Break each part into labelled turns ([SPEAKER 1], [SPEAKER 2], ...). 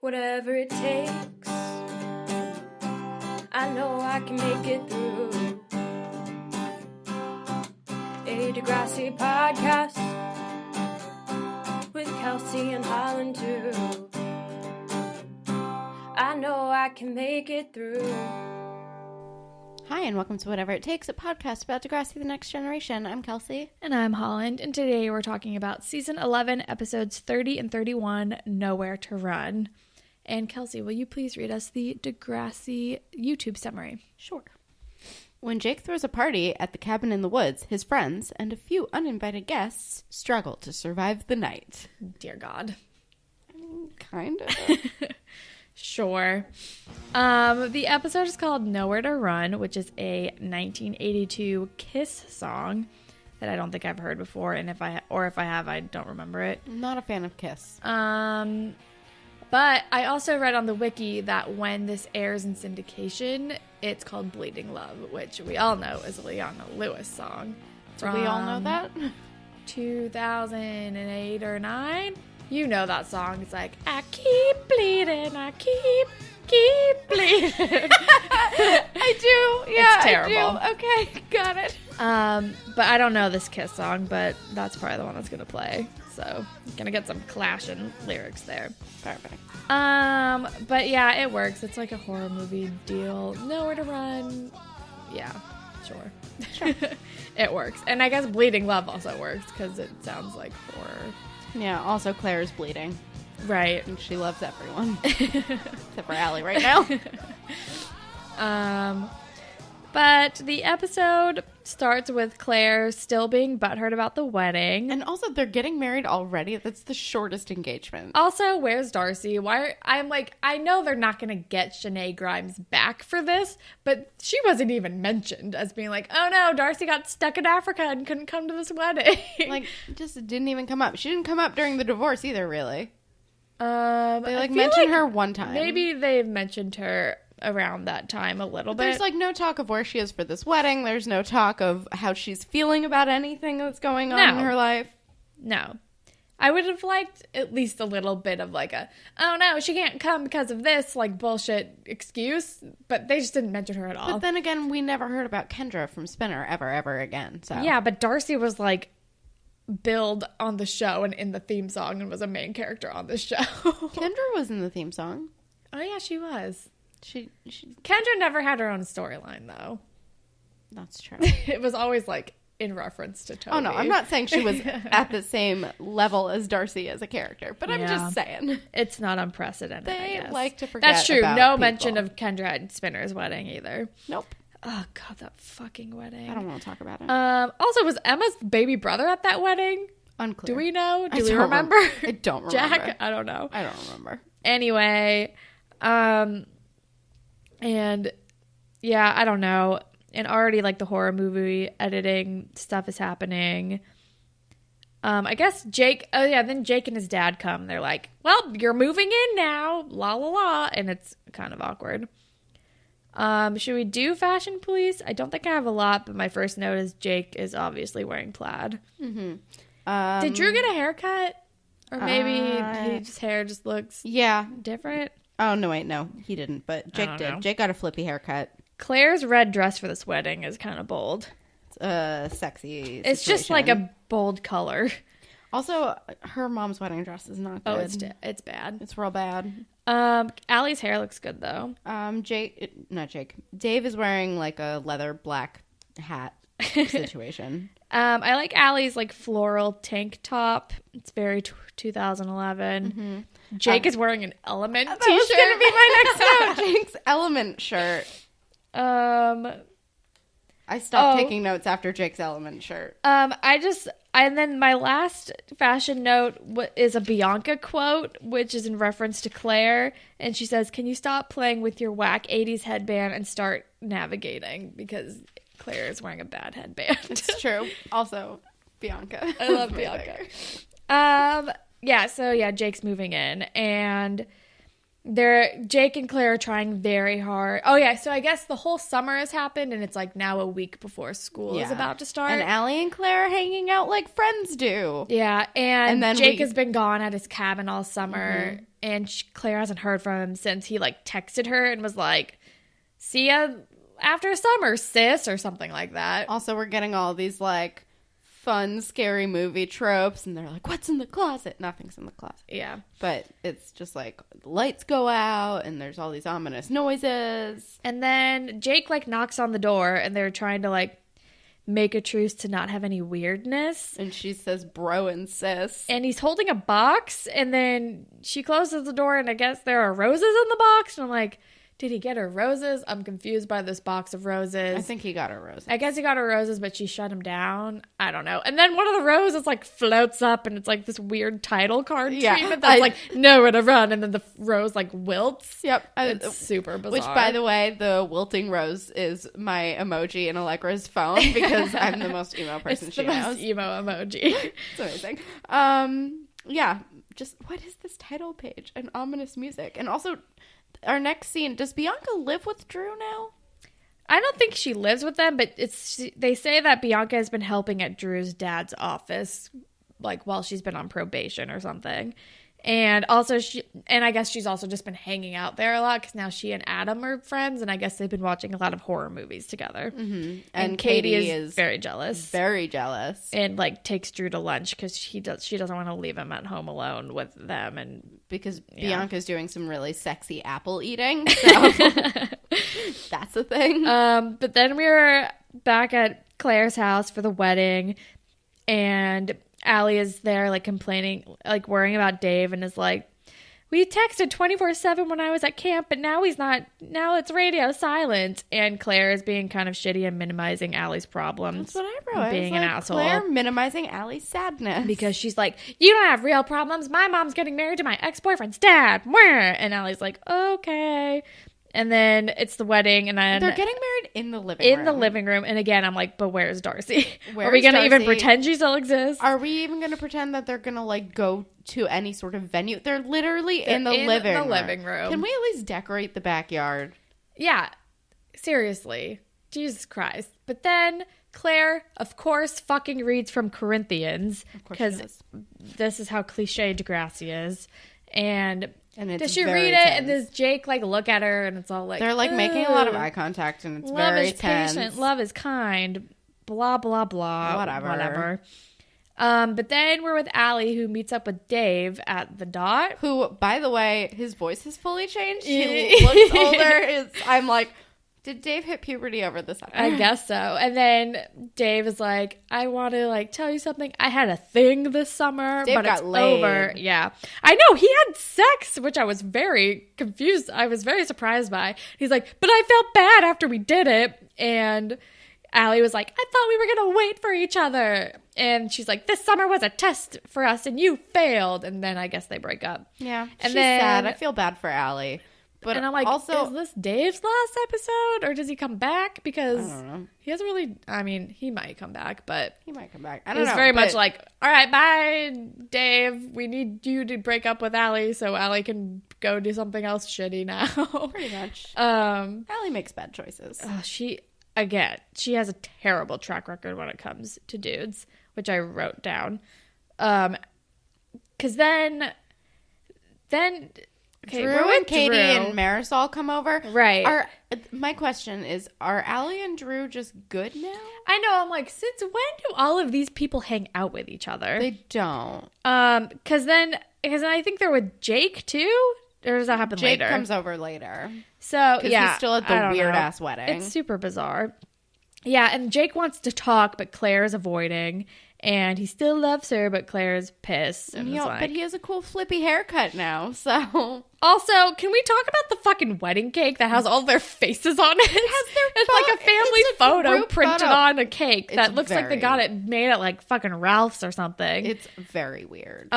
[SPEAKER 1] Whatever it takes, I know I can make it through. A Degrassi podcast with Kelsey and Holland too. I know I can make it through.
[SPEAKER 2] Hi, and welcome to Whatever It Takes, a podcast about Degrassi, the Next Generation. I'm Kelsey.
[SPEAKER 3] And I'm Holland, and today we're talking about Season 11, Episodes 30 and 31, Nowhere to Run. And Kelsey, will you please read us the Degrassi YouTube summary?
[SPEAKER 2] Sure. When Jake throws a party at the cabin in the woods, his friends and a few uninvited guests struggle to survive the night.
[SPEAKER 3] Dear God.
[SPEAKER 2] Kind of.
[SPEAKER 3] Sure. The episode is called Nowhere to Run, which is a 1982 Kiss song that I don't think I've heard before, and if I have, I don't remember it.
[SPEAKER 2] I'm not a fan of Kiss.
[SPEAKER 3] But I also read on the wiki that when this airs in syndication, it's called Bleeding Love, which we all know is a Leona Lewis song.
[SPEAKER 2] Do we all know that?
[SPEAKER 3] 2008 or 9. You know that song. It's like, I keep bleeding, I keep bleeding.
[SPEAKER 2] I do. Yeah,
[SPEAKER 3] it's terrible.
[SPEAKER 2] I do. Okay, got it.
[SPEAKER 3] But I don't know this Kiss song, but that's probably the one that's going to play. So, gonna get some clash in lyrics there.
[SPEAKER 2] Perfect.
[SPEAKER 3] But yeah, it works. It's like a horror movie deal. Nowhere to Run. Yeah, sure. It works. And I guess Bleeding Love also works because it sounds like horror.
[SPEAKER 2] Yeah, also Claire's bleeding.
[SPEAKER 3] Right.
[SPEAKER 2] And she loves everyone. Except for Allie right now.
[SPEAKER 3] But the episode starts with Claire still being butthurt about the wedding.
[SPEAKER 2] And also, they're getting married already. That's the shortest engagement.
[SPEAKER 3] Also, where's Darcy? I know they're not going to get Shanae Grimes back for this, but she wasn't even mentioned as being like, oh no, Darcy got stuck in Africa and couldn't come to this wedding.
[SPEAKER 2] Like, just didn't even come up. She didn't come up during the divorce either, really. They
[SPEAKER 3] I
[SPEAKER 2] mentioned her one time.
[SPEAKER 3] Maybe they've mentioned her around that time a little bit.
[SPEAKER 2] There's no talk of where she is for this wedding. There's no talk of how she's feeling about anything that's going on in her life.
[SPEAKER 3] No. I would have liked at least a little bit of oh no, she can't come because of this bullshit excuse, but they just didn't mention her at all.
[SPEAKER 2] But then again, we never heard about Kendra from Spinner ever again. So
[SPEAKER 3] yeah, but Darcy was billed on the show and in the theme song and was a main character on the show.
[SPEAKER 2] Kendra was in the theme song.
[SPEAKER 3] Oh yeah, she was.
[SPEAKER 2] Kendra
[SPEAKER 3] never had her own storyline, though.
[SPEAKER 2] That's true.
[SPEAKER 3] It was always, in reference to Toby.
[SPEAKER 2] Oh, no, I'm not saying she was at the same level as Darcy as a character, but I'm just saying.
[SPEAKER 3] It's not unprecedented,
[SPEAKER 2] They
[SPEAKER 3] I guess.
[SPEAKER 2] like to forget
[SPEAKER 3] That's true.
[SPEAKER 2] about
[SPEAKER 3] No
[SPEAKER 2] people.
[SPEAKER 3] mention of Kendra at Spinner's wedding, either.
[SPEAKER 2] Nope.
[SPEAKER 3] Oh, God, that fucking wedding.
[SPEAKER 2] I don't want to talk about it.
[SPEAKER 3] Also, was Emma's baby brother at that wedding?
[SPEAKER 2] Unclear.
[SPEAKER 3] Do we know? Do
[SPEAKER 2] I
[SPEAKER 3] we
[SPEAKER 2] don't
[SPEAKER 3] remember?
[SPEAKER 2] I don't remember.
[SPEAKER 3] Jack? I don't know.
[SPEAKER 2] I don't remember.
[SPEAKER 3] Anyway, and yeah, I don't know. And already the horror movie editing stuff is happening. I guess Jake, then Jake and his dad come. They're like, well, you're moving in now. La la la. And it's kind of awkward. Should we do fashion police? I don't think I have a lot, but my first note is Jake is obviously wearing plaid.
[SPEAKER 2] Mm-hmm.
[SPEAKER 3] Did Drew get a haircut? Or maybe his hair just looks different?
[SPEAKER 2] Oh, no, wait, no, he didn't, but Jake did. Jake got a flippy haircut.
[SPEAKER 3] Claire's red dress for this wedding is kind of bold.
[SPEAKER 2] It's a sexy
[SPEAKER 3] It's just a bold color.
[SPEAKER 2] Also, her mom's wedding dress is not good.
[SPEAKER 3] Oh, it's bad.
[SPEAKER 2] It's real bad.
[SPEAKER 3] Allie's hair looks good, though.
[SPEAKER 2] Dave is wearing, a leather black hat situation.
[SPEAKER 3] I like Allie's, floral tank top. It's very 2011.
[SPEAKER 2] Mm-hmm.
[SPEAKER 3] Jake is wearing an Element t-shirt.
[SPEAKER 2] That was going to be my next note. Jake's Element shirt. I stopped taking notes after Jake's Element shirt.
[SPEAKER 3] And then my last fashion note is a Bianca quote, which is in reference to Claire. And she says, can you stop playing with your whack 80s headband and start navigating? Because Claire is wearing a bad headband.
[SPEAKER 2] It's true. Also, Bianca.
[SPEAKER 3] I love Bianca. Jake's moving in. And Jake and Claire are trying very hard. Oh yeah, so I guess the whole summer has happened and it's like now a week before school is about to start.
[SPEAKER 2] And Allie and Claire are hanging out like friends do.
[SPEAKER 3] Yeah, and
[SPEAKER 2] then
[SPEAKER 3] Jake has been gone at his cabin all summer and Claire hasn't heard from him since he like texted her and was like, "See ya after summer, sis," or something like that.
[SPEAKER 2] Also, we're getting all these like fun, scary movie tropes, and they're like, "What's in the closet?" Nothing's in the closet.
[SPEAKER 3] Yeah.
[SPEAKER 2] But it's just like the lights go out, and there's all these ominous noises.
[SPEAKER 3] And then Jake like knocks on the door, and they're trying to like make a truce to not have any weirdness.
[SPEAKER 2] And she says, "Bro and sis."
[SPEAKER 3] And he's holding a box, and then she closes the door, and I guess there are roses in the box. And I'm like, did he get her roses? I'm confused by this box of roses.
[SPEAKER 2] I think he got her roses.
[SPEAKER 3] I guess he got her roses, but she shut him down. I don't know. And then one of the roses like floats up, and it's like this weird title card treatment that's like nowhere to run, and then the rose like wilts.
[SPEAKER 2] Yep,
[SPEAKER 3] it's super bizarre.
[SPEAKER 2] Which, by the way, the wilting rose is my emoji in Allegra's phone because I'm the most emo person
[SPEAKER 3] it's
[SPEAKER 2] she
[SPEAKER 3] the
[SPEAKER 2] knows.
[SPEAKER 3] most emo emoji.
[SPEAKER 2] It's amazing. Yeah. Just what is this title page? And ominous music, and also. Our next scene, does Bianca live with Drew now?
[SPEAKER 3] I don't think she lives with them, but they say that Bianca has been helping at Drew's dad's office, like while she's been on probation or something. And also I guess she's also just been hanging out there a lot because now she and Adam are friends, and I guess they've been watching a lot of horror movies together.
[SPEAKER 2] Mm-hmm.
[SPEAKER 3] And Katie is very jealous.
[SPEAKER 2] Very jealous.
[SPEAKER 3] And like takes Drew to lunch because she doesn't want to leave him at home alone with them, and
[SPEAKER 2] because Bianca's doing some really sexy apple eating, so that's the thing.
[SPEAKER 3] But then we were back at Claire's house for the wedding, and Allie is there like complaining, like worrying about Dave, and is like, "We texted 24/7 when I was at camp, but now he's not. Now it's radio silent." And Claire is being kind of shitty and minimizing Allie's problems.
[SPEAKER 2] That's what I wrote.
[SPEAKER 3] Being an asshole.
[SPEAKER 2] Claire minimizing Allie's sadness.
[SPEAKER 3] Because she's like, "You don't have real problems. My mom's getting married to my ex-boyfriend's dad." And Allie's like, "Okay." And then it's the wedding, and then
[SPEAKER 2] they're getting married in the living room.
[SPEAKER 3] In the living room, and again, I'm like, but where's Darcy?
[SPEAKER 2] Where's
[SPEAKER 3] Are we going to even
[SPEAKER 2] Darcy?
[SPEAKER 3] pretend she still exists?
[SPEAKER 2] Are we even going to pretend that they're going to like go to any sort of venue? They're literally in the living room. Can we at least decorate the backyard?
[SPEAKER 3] Yeah, seriously, Jesus Christ! But then Claire, of course, fucking reads from Corinthians because this is how cliche Degrassi is, and
[SPEAKER 2] it's
[SPEAKER 3] does she read it?
[SPEAKER 2] tense.
[SPEAKER 3] And does Jake like look at her, and it's all like
[SPEAKER 2] they're like making a lot of eye contact, and it's
[SPEAKER 3] love
[SPEAKER 2] very
[SPEAKER 3] is
[SPEAKER 2] tense.
[SPEAKER 3] patient, love is kind, blah blah blah,
[SPEAKER 2] whatever.
[SPEAKER 3] But then we're with Allie, who meets up with Dave at the Dot.
[SPEAKER 2] Who, by the way, his voice has fully changed. He looks older. I'm like, did Dave hit puberty over the summer?
[SPEAKER 3] I guess so. And then Dave is like, "I want to like tell you something. I had a thing this summer,
[SPEAKER 2] Dave
[SPEAKER 3] but
[SPEAKER 2] got
[SPEAKER 3] it's
[SPEAKER 2] laid.
[SPEAKER 3] over." Yeah, I know he had sex, which I was very confused. I was very surprised by. He's like, "But I felt bad after we did it." And Allie was like, "I thought we were gonna wait for each other." And she's like, "This summer was a test for us, and you failed." And then I guess they break up.
[SPEAKER 2] Yeah,
[SPEAKER 3] and
[SPEAKER 2] she's
[SPEAKER 3] then
[SPEAKER 2] sad. I feel bad for Allie. But
[SPEAKER 3] and I'm like,
[SPEAKER 2] also,
[SPEAKER 3] is this Dave's last episode, or does he come back? Because
[SPEAKER 2] I don't know.
[SPEAKER 3] he hasn't really. I mean, he might come back, but
[SPEAKER 2] He might come back. I don't know.
[SPEAKER 3] It's very much like, "All right, bye, Dave. We need you to break up with Allie so Allie can go do something else shitty now."
[SPEAKER 2] Pretty much.
[SPEAKER 3] Allie
[SPEAKER 2] makes bad choices.
[SPEAKER 3] She has a terrible track record when it comes to dudes, which I wrote down. Because then. Okay,
[SPEAKER 2] Drew and Katie and Marisol come over.
[SPEAKER 3] Right.
[SPEAKER 2] My question is, are Allie and Drew just good now?
[SPEAKER 3] I know. I'm like, since when do all of these people hang out with each other?
[SPEAKER 2] They don't.
[SPEAKER 3] Because I think they're with Jake too. Or does that happen later?
[SPEAKER 2] Jake comes over later.
[SPEAKER 3] So
[SPEAKER 2] Because
[SPEAKER 3] yeah,
[SPEAKER 2] he's still at the weird ass wedding.
[SPEAKER 3] It's super bizarre. Yeah, and Jake wants to talk, but Claire's avoiding. And he still loves her, but Claire's pissed. And
[SPEAKER 2] but he has a cool flippy haircut now, so...
[SPEAKER 3] Also, can we talk about the fucking wedding cake that has all their faces on it? It's like a family photo printed on a cake that looks like they got it made at like fucking Ralph's or something.
[SPEAKER 2] It's very weird.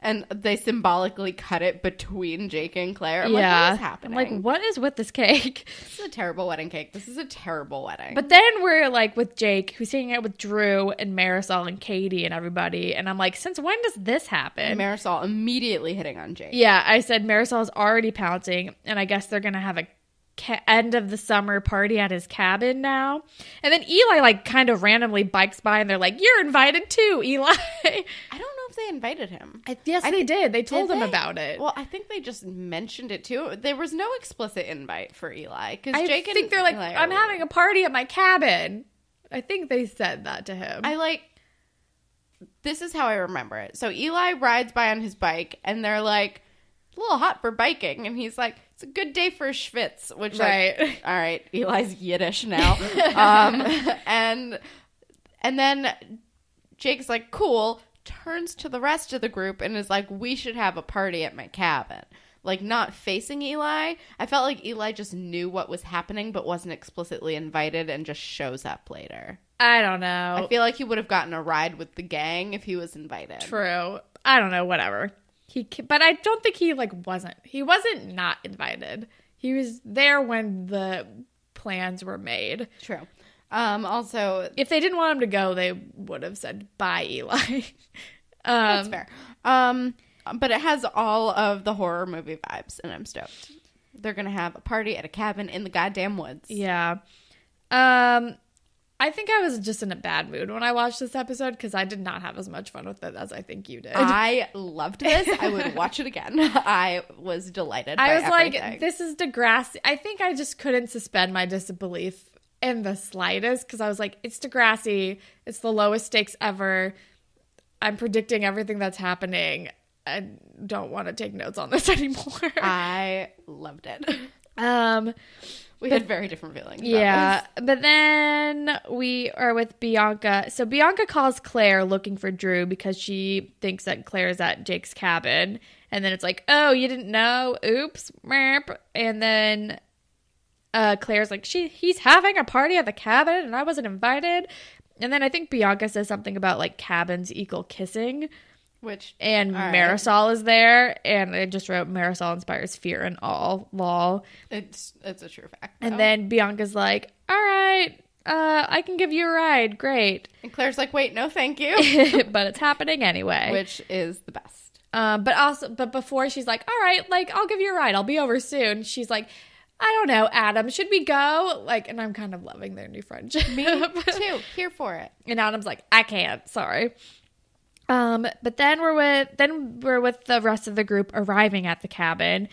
[SPEAKER 2] And they symbolically cut it between Jake and Claire. I'm like, what is happening?
[SPEAKER 3] I'm like, what is with this cake?
[SPEAKER 2] This is a terrible wedding cake. This is a terrible wedding.
[SPEAKER 3] But then we're like with Jake, who's hanging out with Drew and Marisol and Katie and everybody. And I'm like, since when does this happen?
[SPEAKER 2] And Marisol immediately hitting on Jake.
[SPEAKER 3] Yeah, I said Marisol's already pouncing. And I guess they're going to have a end of the summer party at his cabin now. And then Eli like kind of randomly bikes by and they're like, you're invited too, Eli.
[SPEAKER 2] I don't know if they invited him.
[SPEAKER 3] Yes, they did. They told him
[SPEAKER 2] they?
[SPEAKER 3] about it.
[SPEAKER 2] Well, I think they just mentioned it too. There was no explicit invite for Eli.
[SPEAKER 3] I
[SPEAKER 2] Jake
[SPEAKER 3] think they're like,
[SPEAKER 2] Eli
[SPEAKER 3] I'm having a party at my cabin. I think they said that to him.
[SPEAKER 2] This is how I remember it. So Eli rides by on his bike and they're like, a little hot for biking. And he's like, it's a good day for a schwitz, which
[SPEAKER 3] right.
[SPEAKER 2] Like, all right, Eli's Yiddish now. And then Jake's like, cool, turns to the rest of the group and is like, we should have a party at my cabin. Like, not facing Eli. I felt like Eli just knew what was happening but wasn't explicitly invited and just shows up later.
[SPEAKER 3] I don't know.
[SPEAKER 2] I feel like he would have gotten a ride with the gang if he was invited.
[SPEAKER 3] True. I don't know, whatever. But I don't think he wasn't not invited. He was there when the plans were made.
[SPEAKER 2] True. Also,
[SPEAKER 3] if they didn't want him to go, they would have said bye, Eli.
[SPEAKER 2] That's fair. But it has all of the horror movie vibes, and I'm stoked. They're gonna have a party at a cabin in the goddamn woods.
[SPEAKER 3] Yeah. I think I was just in a bad mood when I watched this episode because I did not have as much fun with it as I think you did.
[SPEAKER 2] I loved this. I would watch it again. I was delighted by everything.
[SPEAKER 3] Like, this is Degrassi. I think I just couldn't suspend my disbelief in the slightest because I was like, it's Degrassi. It's the lowest stakes ever. I'm predicting everything that's happening. I don't want to take notes on this anymore.
[SPEAKER 2] I loved it. We had very different feelings.
[SPEAKER 3] Yeah, but then we are with Bianca. So Bianca calls Claire looking for Drew because she thinks that Claire is at Jake's cabin. And then it's like, oh, you didn't know? Oops. And then Claire's like, he's having a party at the cabin and I wasn't invited. And then I think Bianca says something about like cabins equal kissing. And Marisol is there, and I just wrote Marisol inspires fear and all. Lol.
[SPEAKER 2] It's a true fact.
[SPEAKER 3] And then Bianca's like, all right, I can give you a ride. Great.
[SPEAKER 2] And Claire's like, wait, no, thank you.
[SPEAKER 3] But it's happening anyway.
[SPEAKER 2] Which is the best.
[SPEAKER 3] But before she's like, all right, like, I'll give you a ride. I'll be over soon. She's like, I don't know, Adam, should we go? Like, and I'm kind of loving their new friendship.
[SPEAKER 2] Me too. Here for it.
[SPEAKER 3] And Adam's like, I can't. Sorry. But then we're with the rest of the group arriving at the cabin,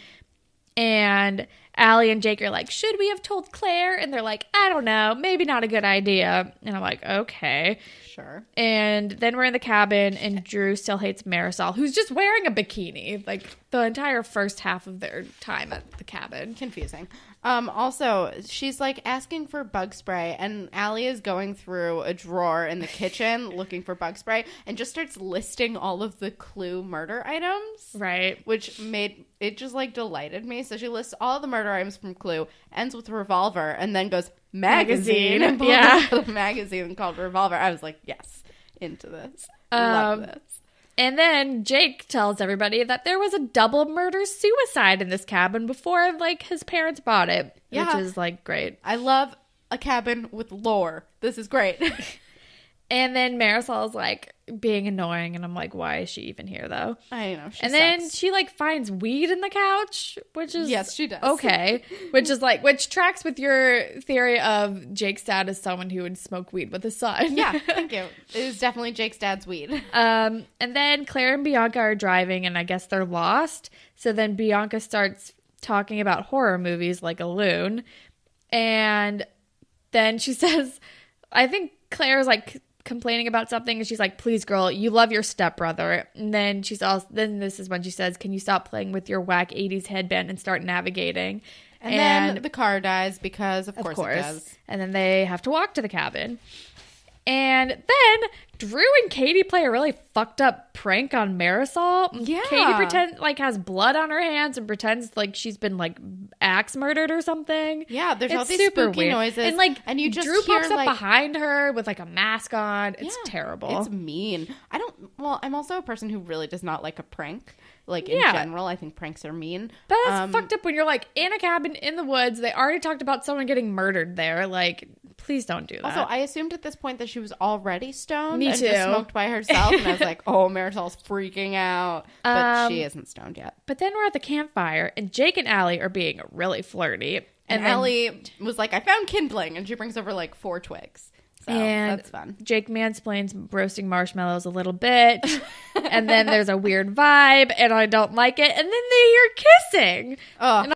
[SPEAKER 3] and Allie and Jake are like, should we have told Claire? And they're like, I don't know, maybe not a good idea. And I'm like, okay.
[SPEAKER 2] Sure.
[SPEAKER 3] And then we're in the cabin, and Drew still hates Marisol, who's just wearing a bikini, like the entire first half of their time at the cabin.
[SPEAKER 2] Confusing. Also, she's like asking for bug spray, and Allie is going through a drawer in the kitchen looking for bug spray and just starts listing all of the Clue murder items.
[SPEAKER 3] Right.
[SPEAKER 2] Which made it just like delighted me. So she lists all the murder items from Clue, ends with revolver, and then goes magazine. And
[SPEAKER 3] yeah.
[SPEAKER 2] A magazine called Revolver. I was like, yes, into this. Love this.
[SPEAKER 3] And then Jake tells everybody that there was a double murder suicide in this cabin before, like, his parents bought it.
[SPEAKER 2] Yeah.
[SPEAKER 3] Which is, like, great.
[SPEAKER 2] I love a cabin with lore. This is great.
[SPEAKER 3] And then Marisol's, like, being annoying. And I'm like, why is she even here, though?
[SPEAKER 2] I know.
[SPEAKER 3] Then she, like, finds weed in the couch, which is...
[SPEAKER 2] Yes, she does.
[SPEAKER 3] Okay. Which tracks with your theory of Jake's dad is someone who would smoke weed with his son.
[SPEAKER 2] Yeah, thank you. It is definitely Jake's dad's weed.
[SPEAKER 3] And then Claire and Bianca are driving, and I guess they're lost. So then Bianca starts talking about horror movies like a loon. And then she says... I think Claire's, like... complaining about something, and she's like, please girl, you love your stepbrother. And then then this is when she says, can you stop playing with your whack 80s headband and start navigating?
[SPEAKER 2] And then the car dies because of course it does.
[SPEAKER 3] And then they have to walk to the cabin. And then Drew and Katie play a really fucked up prank on Marisol.
[SPEAKER 2] Yeah.
[SPEAKER 3] Katie pretends like has blood on her hands and pretends like she's been like axe murdered or something.
[SPEAKER 2] Yeah, there's all
[SPEAKER 3] It's
[SPEAKER 2] these
[SPEAKER 3] super
[SPEAKER 2] spooky
[SPEAKER 3] weird.
[SPEAKER 2] noises.
[SPEAKER 3] And
[SPEAKER 2] you just
[SPEAKER 3] Drew
[SPEAKER 2] hear,
[SPEAKER 3] pops up
[SPEAKER 2] like,
[SPEAKER 3] behind her with like a mask on. It's terrible.
[SPEAKER 2] It's mean. I'm also a person who really does not like a prank. Like, in
[SPEAKER 3] Yeah.
[SPEAKER 2] general, I think pranks are mean.
[SPEAKER 3] But that's fucked up when you're like in a cabin in the woods. They already talked about someone getting murdered there. Like, please don't do that.
[SPEAKER 2] Also, I assumed at this point that she was already stoned.
[SPEAKER 3] Me
[SPEAKER 2] and
[SPEAKER 3] too.
[SPEAKER 2] just smoked by herself. And I was like, oh, Marisol's freaking out. But she isn't stoned yet.
[SPEAKER 3] But then we're at the campfire, and Jake and Allie are being really flirty.
[SPEAKER 2] And
[SPEAKER 3] then
[SPEAKER 2] Ellie was like, I found kindling. And she brings over like 4 twigs. So
[SPEAKER 3] and
[SPEAKER 2] that's fun.
[SPEAKER 3] Jake mansplains roasting marshmallows a little bit. And then there's a weird vibe, and I don't like it. And then they hear kissing.
[SPEAKER 2] Oh,
[SPEAKER 3] And